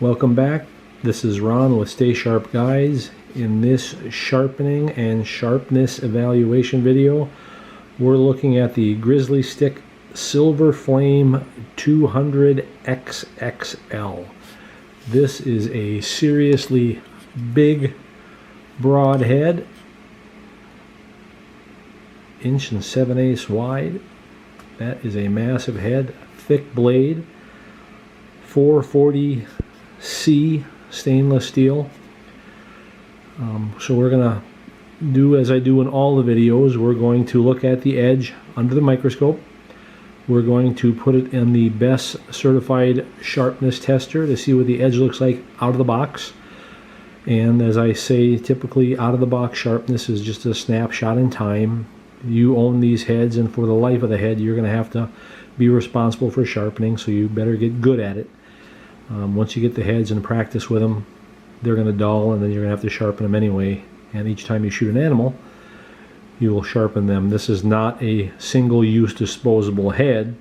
Welcome back. This is Ron with Stay Sharp Guys. In this sharpening and sharpness evaluation video, we're looking at the Grizzly Stick Silver Flame 200 XXL. This is a seriously big broadhead, 1 7/8 wide. That is a massive head, thick blade, 440C stainless steel. So we're going to do as I do in all the videos. We're going to look at the edge under the microscope. We're going to put it in the best certified sharpness tester to see what the edge looks like out of the box. And as I say, typically out of the box sharpness is just a snapshot in time. You own these heads, and for the life of the head you're going to have to be responsible for sharpening, so you better get good at it. Once you get the heads and practice with them, they're going to dull, and then you're going to have to sharpen them anyway. And each time you shoot an animal, you will sharpen them. This is not a single-use disposable head.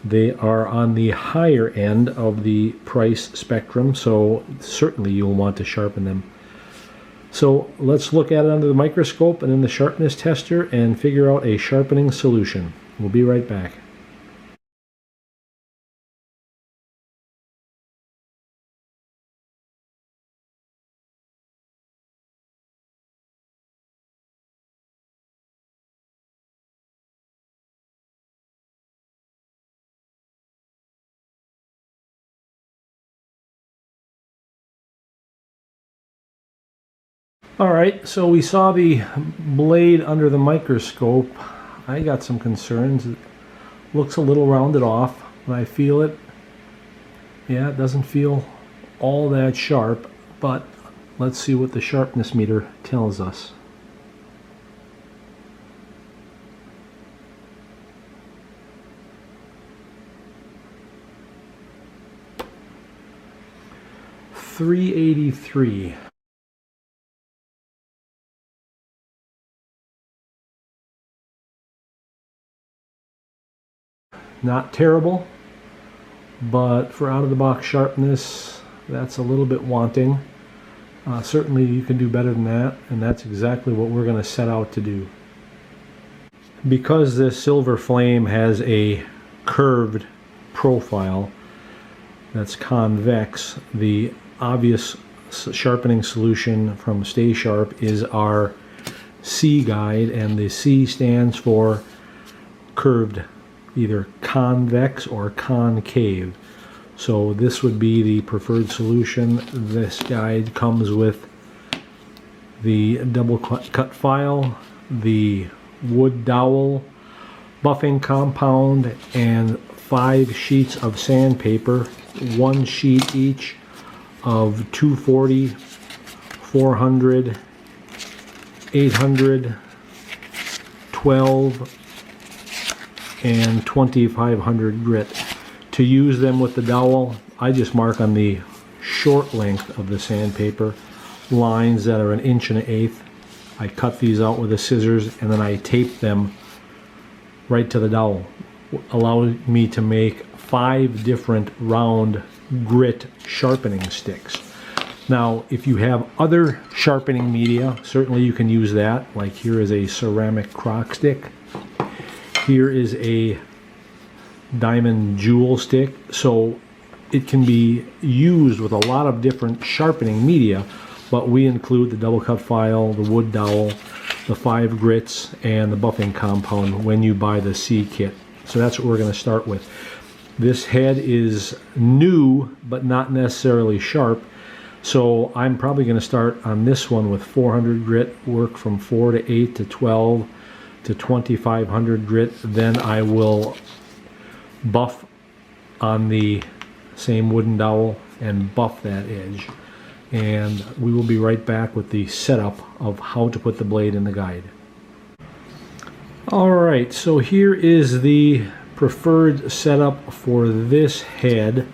They are on the higher end of the price spectrum, so certainly you'll want to sharpen them. So let's look at it under the microscope and in the sharpness tester and figure out a sharpening solution. We'll be right back. Alright, so we saw the blade under the microscope. I got some concerns. It looks a little rounded off when I feel it. Yeah, it doesn't feel all that sharp, but let's see what the sharpness meter tells us. .383. Not terrible, but for out-of-the-box sharpness, that's a little bit wanting. Certainly you can do better than that, and that's exactly what we're going to set out to do. Because this Silver Flame has a curved profile that's convex, the obvious sharpening solution from Stay Sharp is our C guide, and the C stands for curved, either convex or concave. So this would be the preferred solution. This guide comes with the double cut file, the wood dowel, buffing compound, and 5 sheets of sandpaper, 1 sheet each of 240, 400, 800, 12, and 2500 grit. To use them with the dowel, I just mark on the short length of the sandpaper lines that are 1 1/8. I cut these out with the scissors, and then I tape them right to the dowel, allowing me to make 5 different round grit sharpening sticks. Now, if you have other sharpening media, certainly you can use that. Like here is a ceramic crock stick. Here is a diamond jewel stick, so it can be used with a lot of different sharpening media, but we include the double cut file, the wood dowel, the 5 grits, and the buffing compound when you buy the C kit. So that's what we're going to start with. This head is new, but not necessarily sharp, so I'm probably going to start on this one with 400 grit, work from 4 to 8 to 12 to 2500 grit. Then I will buff on the same wooden dowel and buff that edge. And we will be right back with the setup of how to put the blade in the guide. Alright, so here is the preferred setup for this head.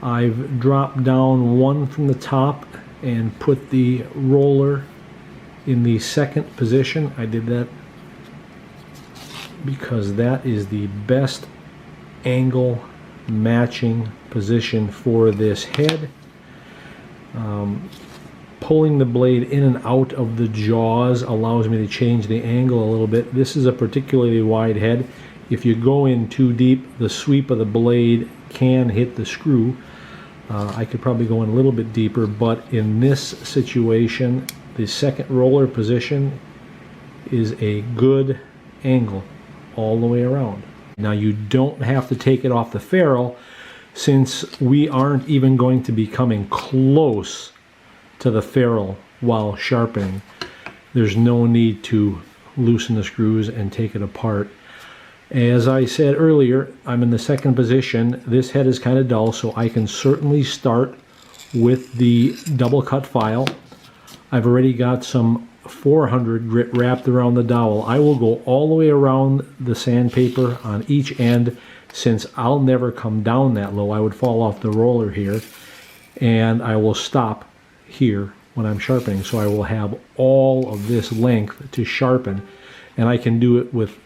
I've dropped down 1 from the top and put the roller in the 2nd position. I did that because that is the best angle matching position for this head. Pulling the blade in and out of the jaws allows me to change the angle a little bit. This is a particularly wide head. If you go in too deep, the sweep of the blade can hit the screw. I could probably go in a little bit deeper, but in this situation, the second roller position is a good angle all the way around. Now you don't have to take it off the ferrule, since we aren't even going to be coming close to the ferrule while sharpening. There's no need to loosen the screws and take it apart. As I said earlier, I'm in the second position. This head is kind of dull, so I can certainly start with the double cut file. I've already got some 400 grit wrapped around the dowel. I will go all the way around the sandpaper on each end, since I'll never come down that low. I would fall off the roller here, and I will stop here when I'm sharpening. So I will have all of this length to sharpen, and I can do it with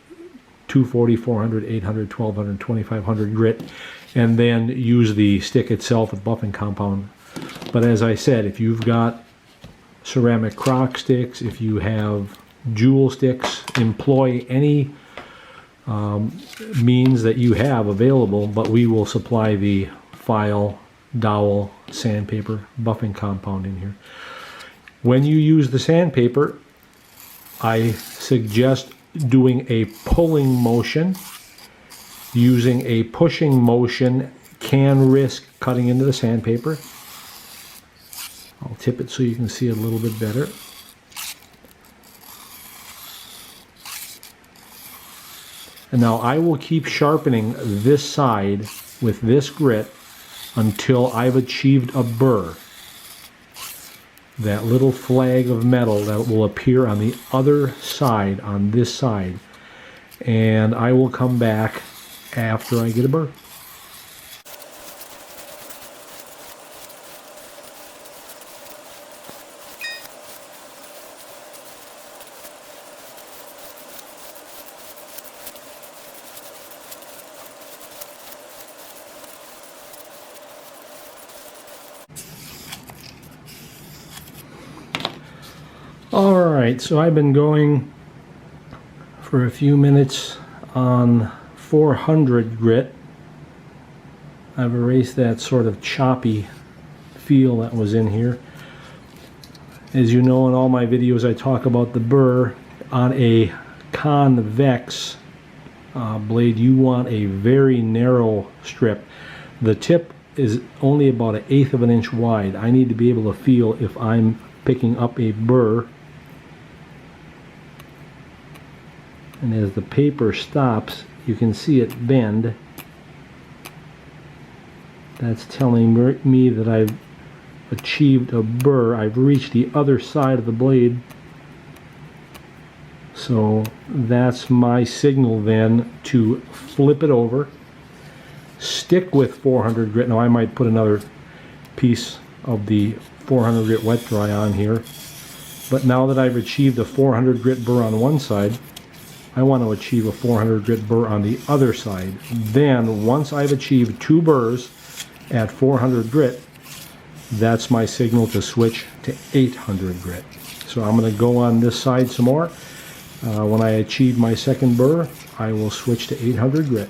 240, 400, 800, 1200, 2500 grit, and then use the stick itself with buffing compound. But as I said, if you've got ceramic crock sticks, if you have jewel sticks, employ any means that you have available, but we will supply the file, dowel, sandpaper, buffing compound in here. When you use the sandpaper, I suggest doing a pulling motion. Using a pushing motion can risk cutting into the sandpaper. I'll tip it so you can see it a little bit better. And now I will keep sharpening this side with this grit until I've achieved a burr. That little flag of metal that will appear on the other side, on this side. And I will come back after I get a burr. Alright, so I've been going for a few minutes on 400 grit. I've erased that sort of choppy feel that was in here. As you know, in all my videos I talk about the burr. On a convex blade, you want a very narrow strip. The tip is only about 1/8 of an inch wide. I need to be able to feel if I'm picking up a burr. And as the paper stops, you can see it bend. That's telling me that I've achieved a burr. I've reached the other side of the blade. So that's my signal then to flip it over. Stick with 400 grit. Now I might put another piece of the 400 grit wet dry on here. But now that I've achieved a 400 grit burr on one side, I want to achieve a 400 grit burr on the other side. Then, once I've achieved 2 burrs at 400 grit, that's my signal to switch to 800 grit. So I'm going to go on this side some more. When I achieve my second burr, I will switch to 800 grit.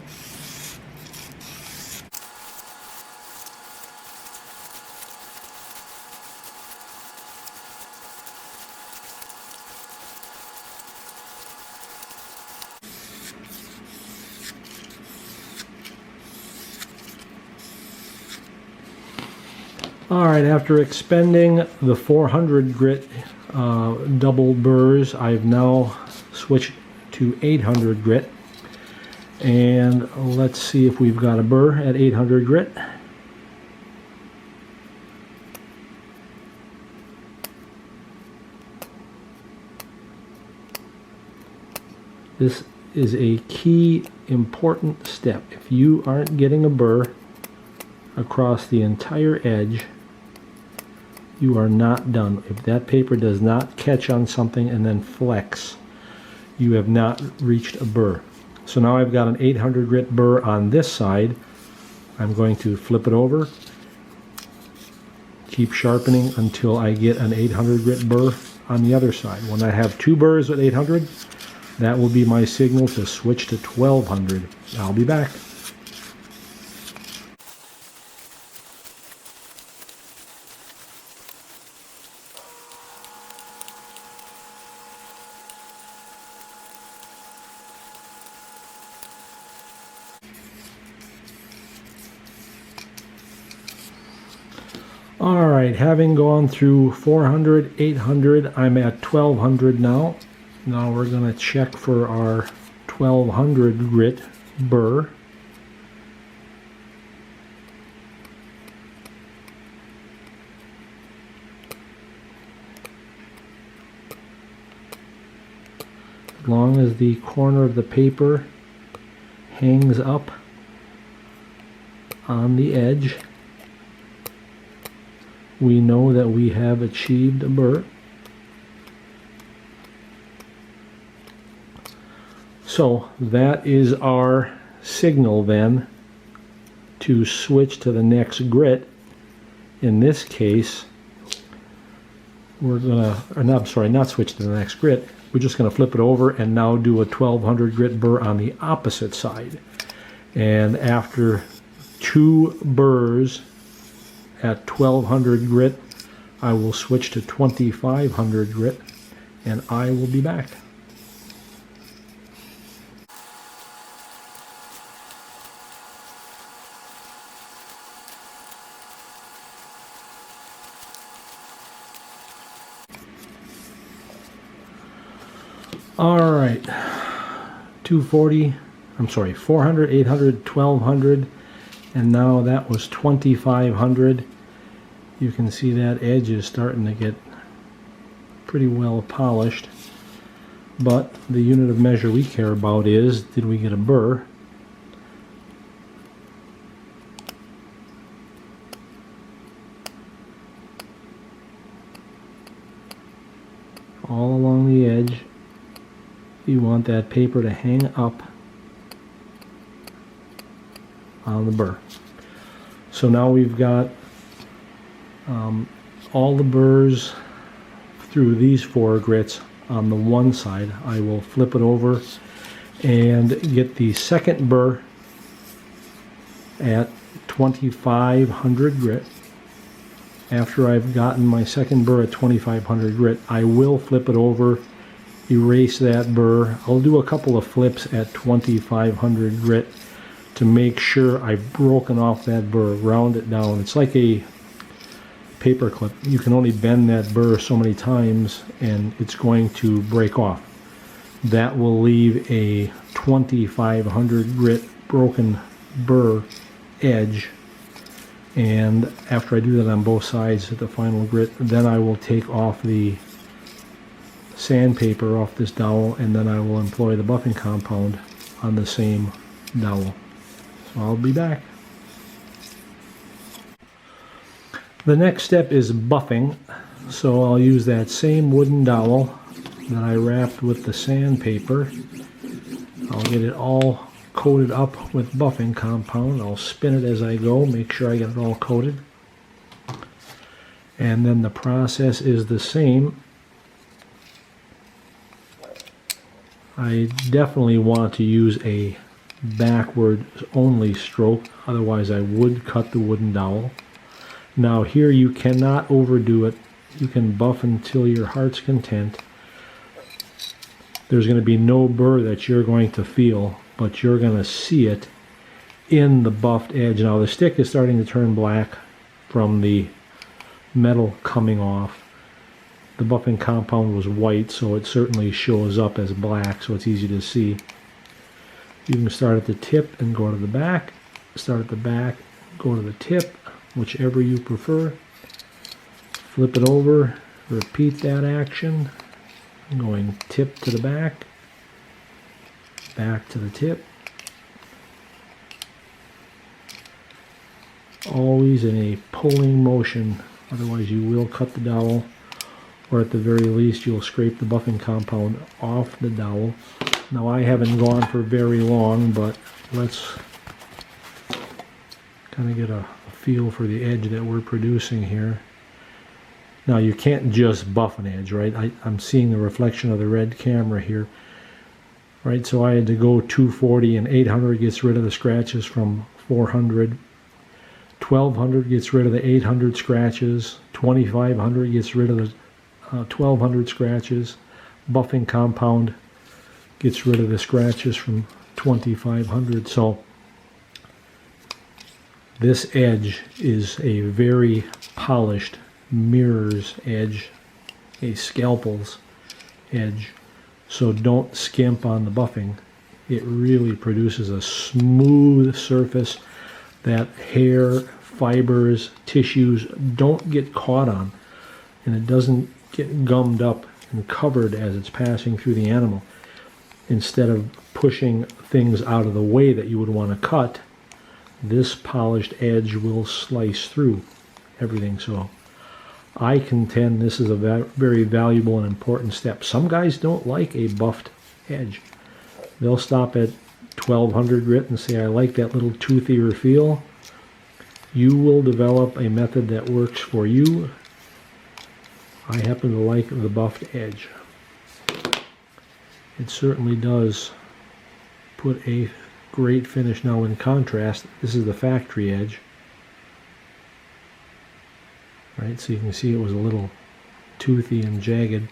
Alright, after expending the 400 grit double burrs, I've now switched to 800 grit. And let's see if we've got a burr at 800 grit. This is a key important step. If you aren't getting a burr across the entire edge, you are not done. If that paper does not catch on something and then flex, you have not reached a burr. So now I've got an 800 grit burr on this side. I'm going to flip it over, keep sharpening until I get an 800 grit burr on the other side. When I have 2 burrs at 800, that will be my signal to switch to 1200. I'll be back. Alright, having gone through 400, 800, I'm at 1200 now. Now we're going to check for our 1200 grit burr. As long as the corner of the paper hangs up on the edge, we know that we have achieved a burr. So that is our signal then to switch to the next grit. In this case, we're gonna, not switch to the next grit. We're just gonna flip it over and now do a 1200 grit burr on the opposite side. And after 2 burrs at 1200 grit, I will switch to 2500 grit, and I will be back. All right, 400, 800, 1200, and now that was 2500. You can see that edge is starting to get pretty well polished, but the unit of measure we care about is, did we get a burr? All along the edge. You want that paper to hang up on the burr. So now we've got all the burrs through these 4 grits on the one side. I will flip it over and get the second burr at 2500 grit. After I've gotten my second burr at 2500 grit, I will flip it over, erase that burr. I'll do a couple of flips at 2500 grit to make sure I've broken off that burr, round it down. It's like a paper clip. You can only bend that burr so many times and it's going to break off. That will leave a 2500 grit broken burr edge, and after I do that on both sides at the final grit, then I will take off the sandpaper off this dowel, and then I will employ the buffing compound on the same dowel. So I'll be back. The next step is buffing. So I'll use that same wooden dowel that I wrapped with the sandpaper. I'll get it all coated up with buffing compound. I'll spin it as I go, make sure I get it all coated. And then the process is the same. I definitely want to use a backward only stroke, otherwise I would cut the wooden dowel. Now here you cannot overdo it. You can buff until your heart's content. There's going to be no burr that you're going to feel, but you're going to see it in the buffed edge. Now the stick is starting to turn black from the metal coming off. The buffing compound was white, so it certainly shows up as black, so it's easy to see. You can start at the tip and go to the back. Start at the back, go to the tip, whichever you prefer. Flip it over, repeat that action, going tip to the back to the tip. Always in a pulling motion, otherwise you will cut the dowel, or at the very least you'll scrape the buffing compound off the dowel. Now I haven't gone for very long, but let's kind of get a feel for the edge that we're producing here. Now you can't just buff an edge, right? I'm seeing the reflection of the red camera here, right? So I had to go 240, and 800 gets rid of the scratches from 400. 1200 gets rid of the 800 scratches. 2500 gets rid of the 1200 scratches. Buffing compound gets rid of the scratches from 2500. So this edge is a very polished mirror's edge, a scalpel's edge. So don't skimp on the buffing. It really produces a smooth surface that hair, fibers, tissues don't get caught on, and it doesn't get gummed up and covered as it's passing through the animal. Instead of pushing things out of the way that you would want to cut, this polished edge will slice through everything. So I contend this is a very valuable and important step. Some guys don't like a buffed edge. They'll stop at 1200 grit and say, I like that little toothier feel. You will develop a method that works for you. I happen to like the buffed edge. It certainly does put a great finish. Now in contrast, this is the factory edge. Right, so you can see it was a little toothy and jagged.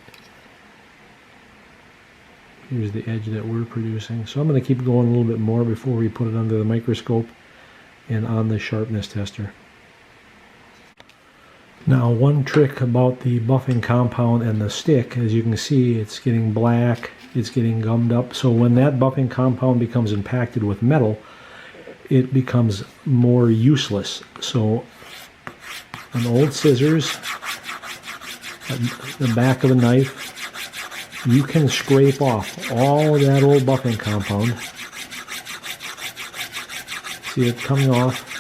Here's the edge that we're producing. So I'm going to keep going a little bit more before we put it under the microscope and on the sharpness tester. Now one trick about the buffing compound and the stick, as you can see, it's getting black, it's getting gummed up. So when that buffing compound becomes impacted with metal, it becomes more useless. So an old scissors, the back of a knife, you can scrape off all of that old buffing compound. See it coming off.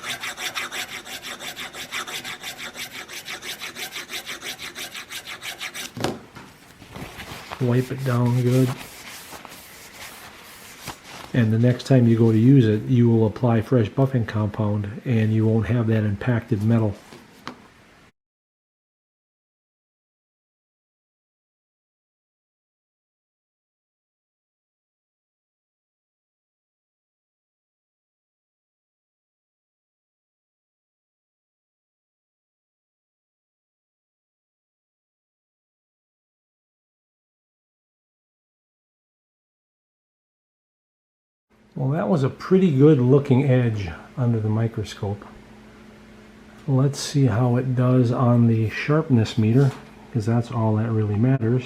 Wipe it down good. And the next time you go to use it, you will apply fresh buffing compound and you won't have that impacted metal. Well, that was a pretty good looking edge under the microscope. Let's see how it does on the sharpness meter, because that's all that really matters.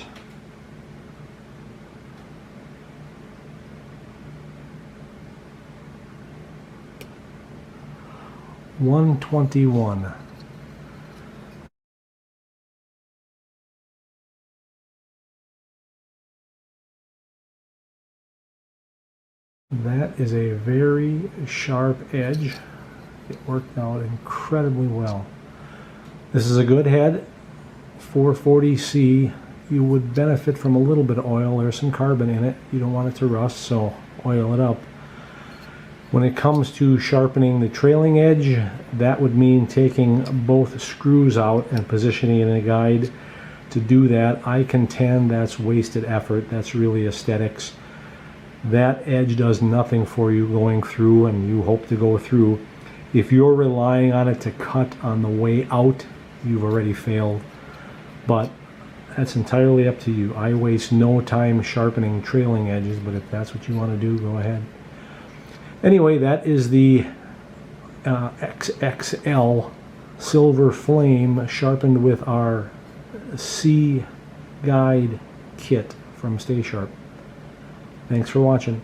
$121. That is a very sharp edge. It worked out incredibly well. This is a good head, 440C. You would benefit from a little bit of oil. There's some carbon in it. You don't want it to rust, so oil it up. When it comes to sharpening the trailing edge, that would mean taking both screws out and positioning it in a guide. To do that, I contend that's wasted effort. That's really aesthetics. That edge does nothing for you going through, and you hope to go through. If you're relying on it to cut on the way out, you've already failed. But that's entirely up to you. I waste no time sharpening trailing edges, but if that's what you want to do, go ahead. Anyway, that is the XXL Silver Flame sharpened with our C Guide kit from Stay Sharp. Thanks for watching.